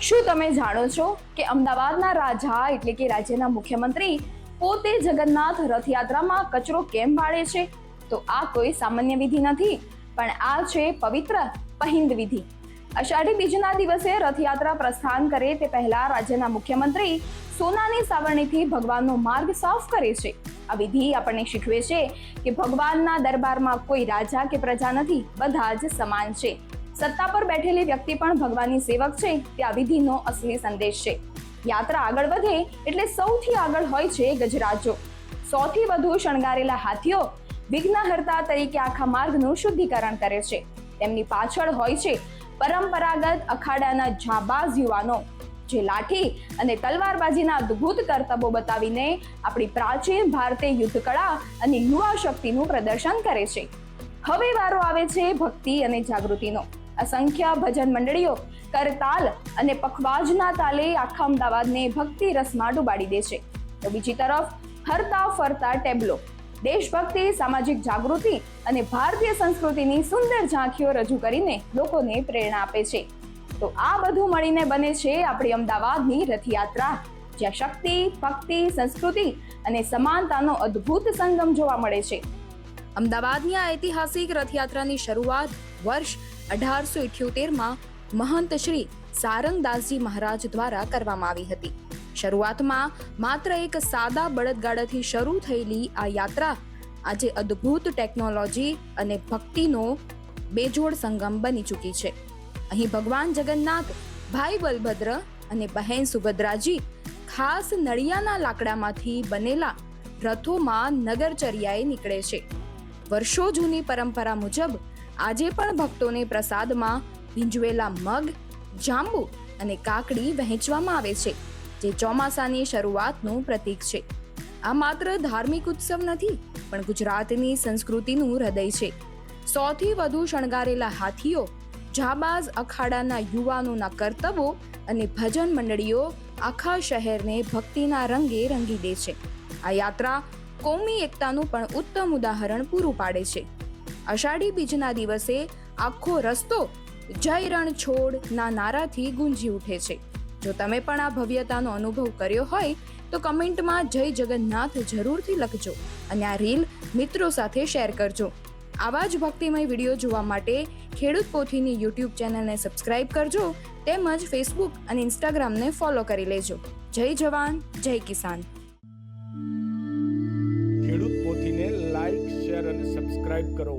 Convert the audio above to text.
શું તમે જાણો છો કે અમદાવાદના રાજા એટલે કે રાજ્યના મુખ્યમંત્રી પોતે જગન્નાથ રથયાત્રામાં કચરો કેમ બાળે છે? તો આ કોઈ સામાન્ય વિધિ નથી, પણ આ છે પવિત્ર પહિંદ વિધિ. અષાઢી બીજના દિવસે રથયાત્રા પ્રસ્થાન કરે તે પહેલા રાજ્યના મુખ્યમંત્રી સોનાની સાવરણીથી ભગવાનનો માર્ગ સાફ કરે છે. આ વિધિ આપણને શીખવે છે કે ભગવાનના દરબારમાં કોઈ રાજા કે પ્રજા નથી, બધા જ સમાન છે. સત્તા પર બેઠેલી વ્યક્તિ પણ ભગવાનની સેવક છે, તે આ વિધિનો અસલી સંદેશ છે. યાત્રા આગળ વધે એટલે સૌથી આગળ હોય છે ગજરાજો. સૌથી વધુ શણગારેલા હાથીઓ વિઘ્નહર્તા તરીકે આખા માર્ગનું શુદ્ધિકરણ કરે છે. તેમની પાછળ હોય છે પરંપરાગત અખાડાના જાબાઝ યુવાનો, જે લાઠી અને તલવારબાજીના અદ્ભુત કરતબો બતાવીને આપણી પ્રાચીન ભારતીય યુદ્ધકળા અને યુવા શક્તિનું પ્રદર્શન કરે છે. હવે વારો આવે છે ભક્તિ અને જાગૃતિનો. અસંખ્ય ભજન મંડળીઓ કરતાલ અને પખવાજના તાલે આખા અમદાવાદને ભક્તિ રસમાં ડૂબાડી દે છે. તો બીજી તરફ હરતા ફરતા ટેબ્લો દેશભક્તિ, સામાજિક જાગૃતિ અને ભારતીય સંસ્કૃતિની સુંદર ઝાંખીઓ રજૂ કરીને લોકોને પ્રેરણા આપે છે. તો આ બધું મળીને બને છે આપણી અમદાવાદની રથયાત્રા, જ્યાં શક્તિ, ભક્તિ, સંસ્કૃતિ અને સમાનતાનો અદ્ભુત સંગમ જોવા મળે છે. અમદાવાદની આ ઐતિહાસિક રથયાત્રાની શરૂઆત વર્ષ 1878માં મહંત શ્રી સારંગદાસજી મહારાજ દ્વારા કરવામાં આવી હતી. શરૂઆતમાં માત્ર એક સાદા બળદગાડાથી શરૂ થયેલી આ યાત્રા આજે અદ્ભુત ટેકનોલોજી અને ભક્તિનો બેજોડ સંગમ બની ચૂકી છે. અહીં ભગવાન જગન્નાથ, ભાઈ બલભદ્ર અને બહેન સુભદ્રાજી ખાસ નળિયાના લાકડામાંથી બનેલા રથોમાં નગરચર્યાએ નીકળે છે. વર્ષો જૂની પરંપરા મુજબ આજે પણ ભક્તોને પ્રસાદમાં ભીંજવેલા મગ, જાંબુ અને કાકડી વહેંચવામાં આવે છે, જે ચોમાસાની શરૂઆતનું પ્રતીક છે. આ માત્ર ધાર્મિક ઉત્સવ નથી, પણ ગુજરાતની સંસ્કૃતિનું હૃદય છે. સૌથી વધુ શણગારેલા હાથીઓ, જાબાઝ અખાડાના યુવાનોના કરતબો અને ભજન મંડળીઓ આખા શહેરને ભક્તિના રંગે રંગી દે છે. આ યાત્રા કોમી એકતાનું પણ ઉત્તમ ઉદાહરણ પૂરું પાડે છે. અષાઢી બીજના દિવસે આખો રસ્તો જય રણ છોડ ના નારાથી ગુંજી ઉઠે છે. જો તમે પણ આ ભવ્યતાનો અનુભવ કર્યો હોય તો કમેન્ટમાં જય જગન્નાથ જરૂરથી લખજો અને આ રીલ મિત્રો સાથે શેર કરજો. આવા જ ભક્તિમય વિડીયો જોવા માટે ખેડૂત પોથીની યુટ્યુબ ચેનલને સબસ્ક્રાઇબ કરજો, તેમજ ફેસબુક અને ઇન્સ્ટાગ્રામને ફોલો કરી લેજો. જય જવાન, જય કિસાન. ખેડૂત પોથીને લાઈક, શેર અને સબસ્ક્રાઇબ કરો.